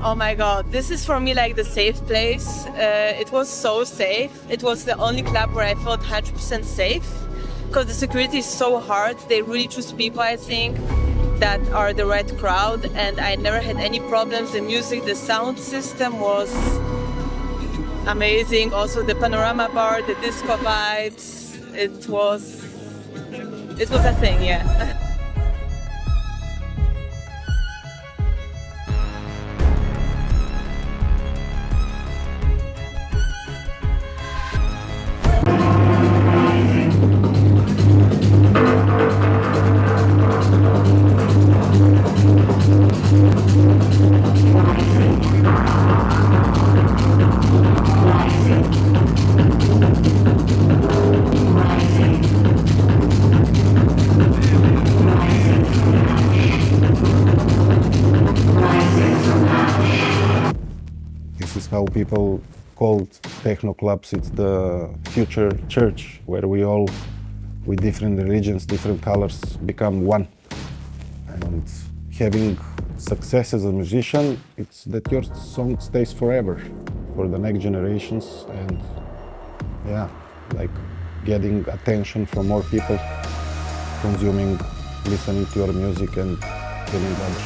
Oh my God, this is for me like the safe place. It was so safe. It was the only club where I felt 100% safe because the security is so hard. They really choose people, I think, that are the right crowd, and I never had any problems. The music, the sound system was amazing. Also the panorama bar, the disco vibes. It was a thing, yeah. This is how people called techno clubs. It's the future church where we all, with different religions, different colors, become one. And having success as a musician, it's that your song stays forever for the next generations, and yeah, like getting attention from more people, consuming, listening to your music and feeling lunch.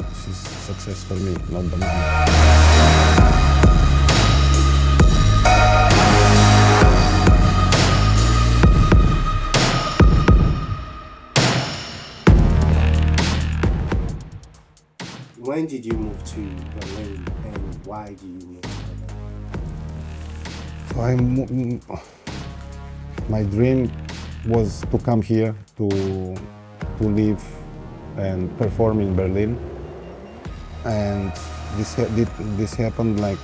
This is success for me, not the money. When did you move to Berlin, and why did you move to Berlin? So my dream was to come here to live and perform in Berlin, and this happened like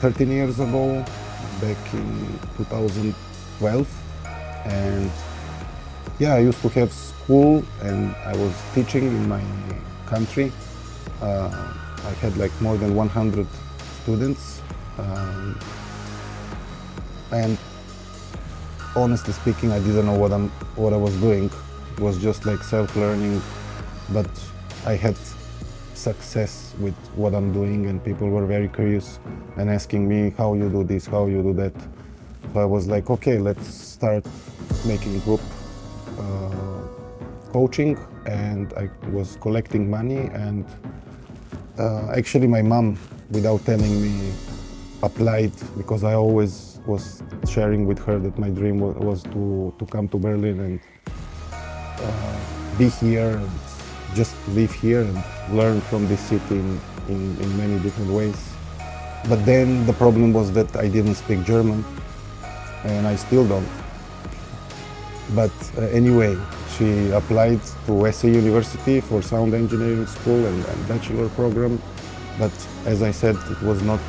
13 years ago, back in 2012, and yeah, I used to have school and I was teaching in my country. I had like more than 100 students, and honestly speaking, I didn't know what I was doing. It was just like self-learning, but I had success with what I'm doing, and people were very curious and asking me how you do this, how you do that. So I was like, okay, let's start making group coaching, and I was collecting money, and actually my mom, without telling me, applied, because I always was sharing with her that my dream was to come to Berlin and be here and just live here and learn from this city in many different ways. But then the problem was that I didn't speak German, and I still don't. But anyway, she applied to SE University for sound engineering school and bachelor program. But as I said, it was not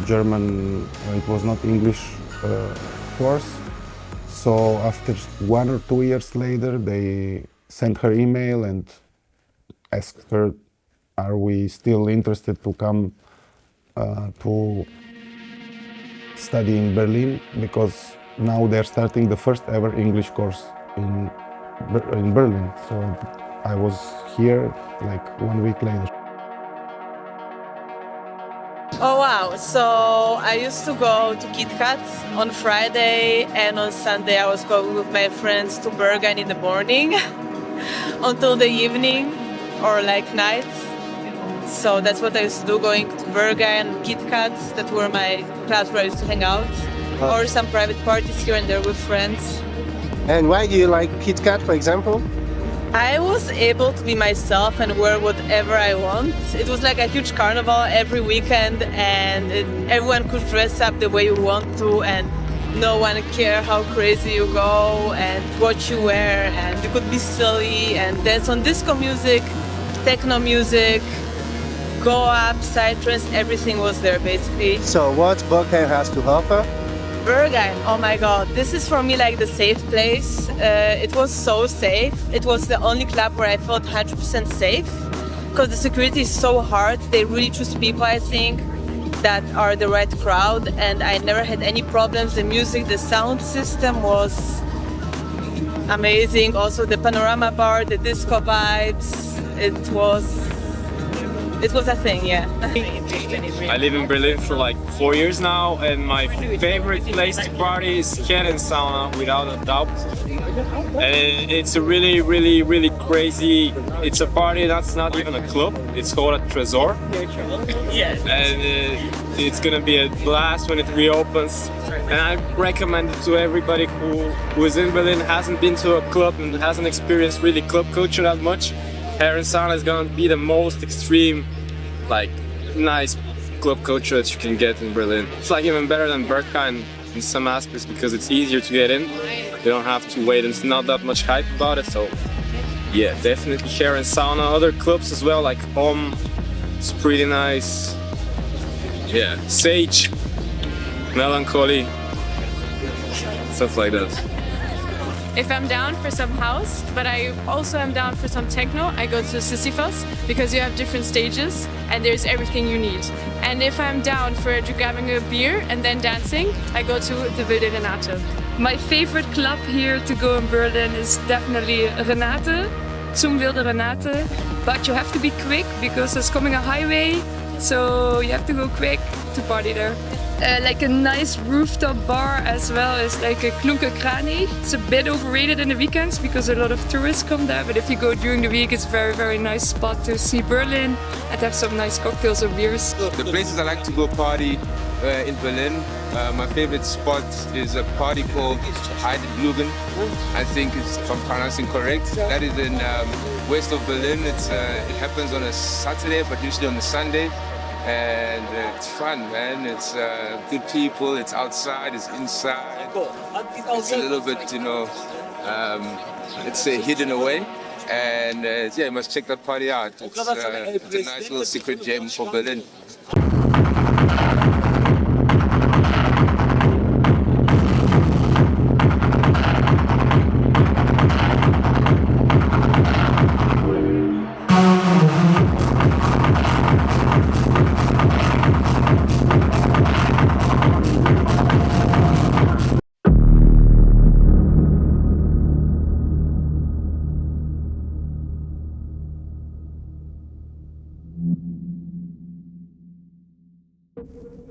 German, it was not English course. So after 1 or 2 years later, they sent her email and asked her, are we still interested to come to study in Berlin? Because now they're starting the first ever English course in Berlin. So I was here like 1 week later. Oh wow, so I used to go to Kitkat on Friday, and on Sunday I was going with my friends to Berghain in the morning until the evening or like night. So that's what I used to do, going to Berghain, Kitkat, that were my clubs where I used to hang out, or some private parties here and there with friends. And why do you like Kitkat, for example? I was able to be myself and wear whatever I want. It was like a huge carnival every weekend, and everyone could dress up the way you want to, and no one cared how crazy you go and what you wear, and you could be silly and dance on disco music, techno music, go up, psytrance, everything was there basically. So what Berghain has to offer? Berghain, oh my God, this is for me like the safe place. It was so safe. It was the only club where I felt 100% safe because the security is so hard. They really choose people, I think, that are the right crowd, and I never had any problems. The music, the sound system was amazing. Also the panorama bar, the disco vibes, it was it was a thing, yeah. I live in Berlin for like 4 years now, and my favorite place to party is Kitkat sauna, without a doubt. And it's a really, really, really crazy. It's a party that's not even a club. It's called a Tresor, and it's gonna be a blast when it reopens. And I recommend it to everybody who is in Berlin, hasn't been to a club and hasn't experienced really club culture that much. Hair sauna is gonna be the most extreme, like, nice club culture that you can get in Berlin. It's like even better than Berghain in some aspects because it's easier to get in. You don't have to wait, and it's not that much hype about it. So yeah, definitely hair and sauna. Other clubs as well, like it's pretty nice. Yeah, Sage, Melancholy, stuff like that. If I'm down for some house, but I also am down for some techno, I go to Sisyphus because you have different stages and there's everything you need. And if I'm down for grabbing a beer and then dancing, I go to the Wilde Renate. My favorite club here to go in Berlin is definitely Renate, Zum Wilde Renate. But you have to be quick because there's coming a highway, so you have to go quick to party there. Like a nice rooftop bar as well is like a Klunker Kranich. It's a bit overrated in the weekends because a lot of tourists come there, but if you go during the week, it's a very, very nice spot to see Berlin and have some nice cocktails or beers. The places I like to go party in Berlin, my favorite spot is a party called Heidelbergen. I think if I'm pronouncing correct. That is in west of Berlin. It happens on a Saturday, but usually on a Sunday. And it's fun, man. It's good people. It's outside. It's inside. It's a little bit, it's hidden away. And yeah, you must check that party out. It's a nice little secret gem for Berlin.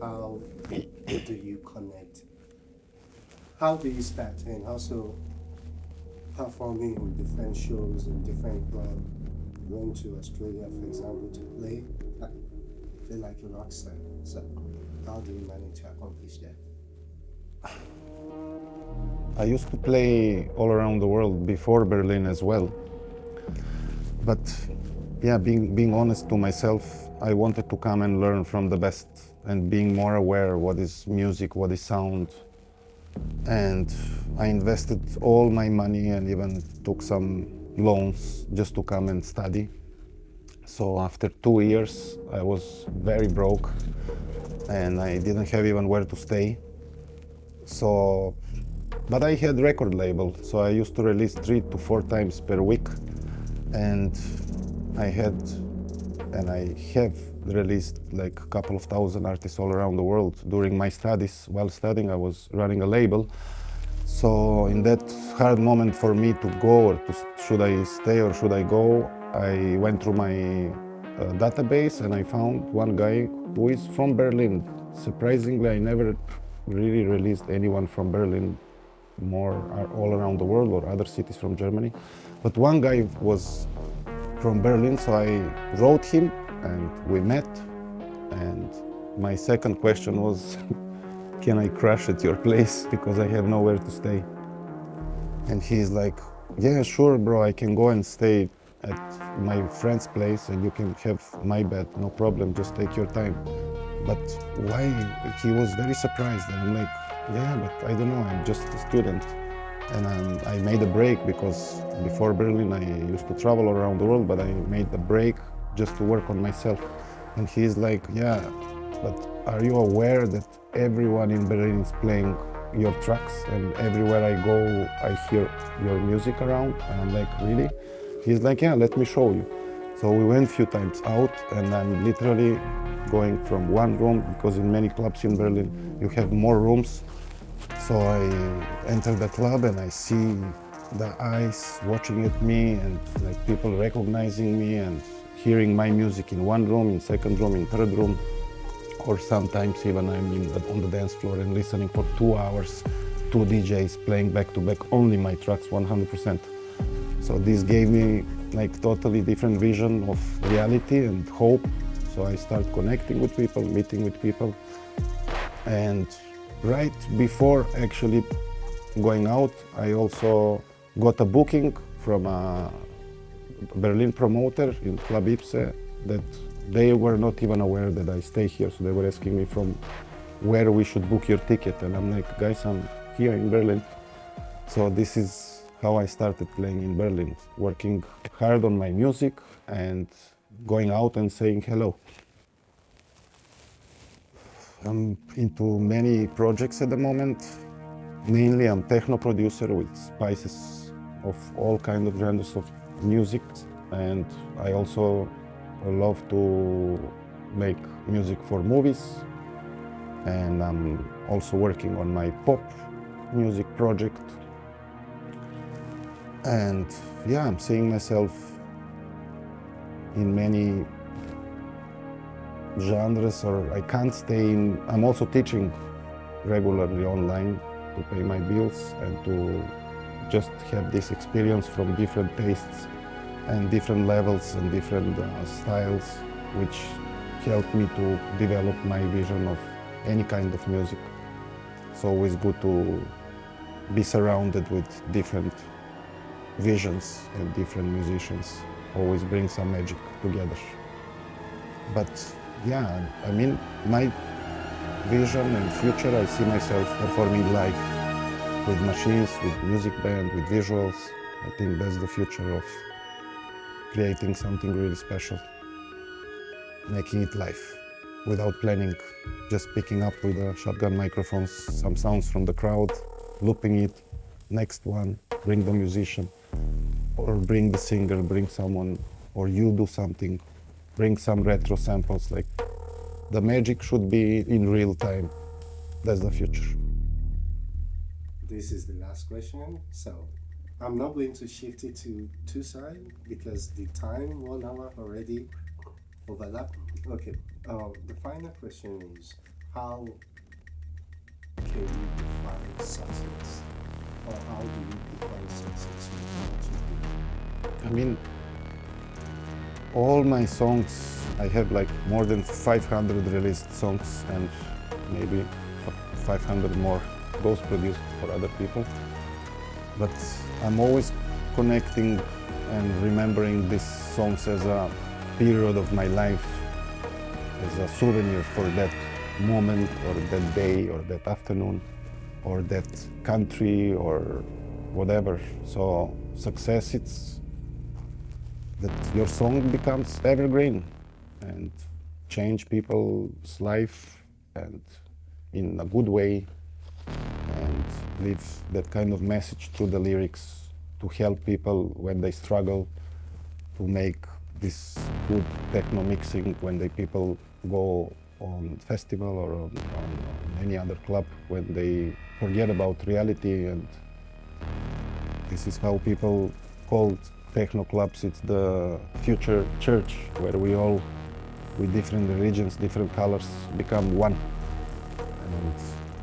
How do you connect? How do you start and also performing in different shows in different clubs? Going to Australia, for example, to play, feel like a rock star. So how do you manage to accomplish that? I used to play all around the world before Berlin as well. But yeah, being honest to myself, I wanted to come and learn from the best and being more aware what is music, what is sound. And I invested all my money and even took some loans just to come and study. So after 2 years, I was very broke and I didn't have even where to stay. So, but I had record label, so I used to release 3 to 4 times per week. And I have released like a couple of thousand artists all around the world. During my studies, while studying, I was running a label. So in that hard moment for me to go, or should I stay or should I go, I went through my database and I found one guy who is from Berlin. Surprisingly, I never really released anyone from Berlin, more all around the world or other cities from Germany. But one guy was from Berlin, so I wrote him and we met. And my second question was, can I crash at your place because I have nowhere to stay? And he's like, yeah, sure, bro, I can go and stay at my friend's place and you can have my bed, no problem, just take your time. But why? He was very surprised, and I'm like, yeah, but I don't know, I'm just a student. And I made a break because before Berlin I used to travel around the world, but I made a break just to work on myself. And he's like, yeah, but are you aware that everyone in Berlin is playing your tracks and everywhere I go I hear your music around? And I'm like, really? He's like, yeah, let me show you. So we went a few times out and I'm literally going from one room, because in many clubs in Berlin you have more rooms. So I enter the club and I see the eyes watching at me and like people recognizing me, and hearing my music in one room, in second room, in third room, or sometimes even I'm on the dance floor and listening for 2 hours, 2 DJs playing back to back only my tracks 100%. So this gave me like totally different vision of reality and hope. So I start connecting with people, meeting with people. And right before actually going out, I also got a booking from a Berlin promoter in Club Ipse that they were not even aware that I stay here. So they were asking me from where we should book your ticket. And I'm like, guys, I'm here in Berlin. So this is how I started playing in Berlin, working hard on my music and going out and saying hello. I'm into many projects at the moment. Mainly I'm techno producer with spices of all kinds of genres of music, and I also love to make music for movies, and I'm also working on my pop music project. And yeah, I'm seeing myself in many genres, or I can't stay in. I'm also teaching regularly online to pay my bills and to just have this experience from different tastes and different levels and different styles, which helped me to develop my vision of any kind of music. It's always good to be surrounded with different visions and different musicians. Always bring some magic together. But yeah, I mean, my vision and future, I see myself performing live with machines, with music band, with visuals. I think that's the future of creating something really special, making it live without planning, just picking up with a shotgun microphones some sounds from the crowd, looping it, next one, bring the musician, or bring the singer, bring someone, or you do something, bring some retro samples. Like, the magic should be in real time. That's the future. This is the last question. So I'm not going to shift it to two sides because the time 1 hour already overlapped. Okay. The final question is, how can you define success? Or how do you define success with what you do? I mean, all my songs, I have like more than 500 released songs and maybe 500 more ghost produced for other people. But I'm always connecting and remembering these songs as a period of my life, as a souvenir for that moment or that day or that afternoon or that country or whatever. So success, it's that your song becomes evergreen and change people's life and in a good way, and leave that kind of message through the lyrics to help people when they struggle, to make this good techno mixing when people go on festival or on any other club, when they forget about reality. And this is how people called techno clubs. It's the future church where we all, with different religions, different colors, become one. And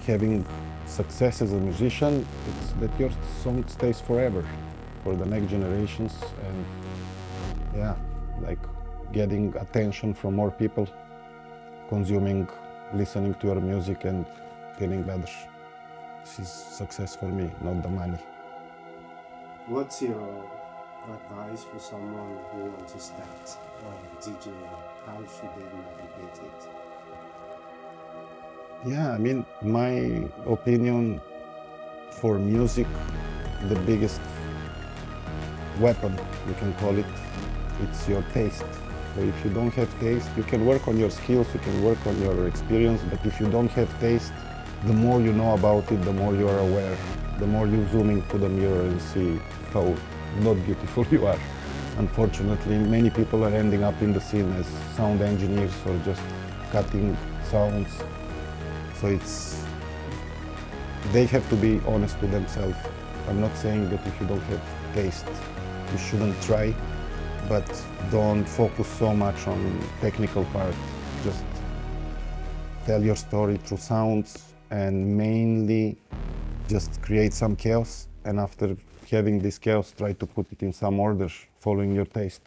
having success as a musician, it's that your song stays forever for the next generations, and yeah, like getting attention from more people, consuming, listening to your music and feeling better. This is success for me, not the money. What's your advice for someone who wants to start DJing? How should they navigate it? Yeah, I mean, my opinion for music, the biggest weapon, you can call it, it's your taste. So if you don't have taste, you can work on your skills, you can work on your experience, but if you don't have taste, the more you know about it, the more you are aware, the more you zoom into the mirror and see how not beautiful you are. Unfortunately, many people are ending up in the scene as sound engineers or just cutting sounds. So they have to be honest with themselves. I'm not saying that if you don't have taste, you shouldn't try, but don't focus so much on technical part. Just tell your story through sounds and mainly just create some chaos, and after having this chaos, try to put it in some order following your taste.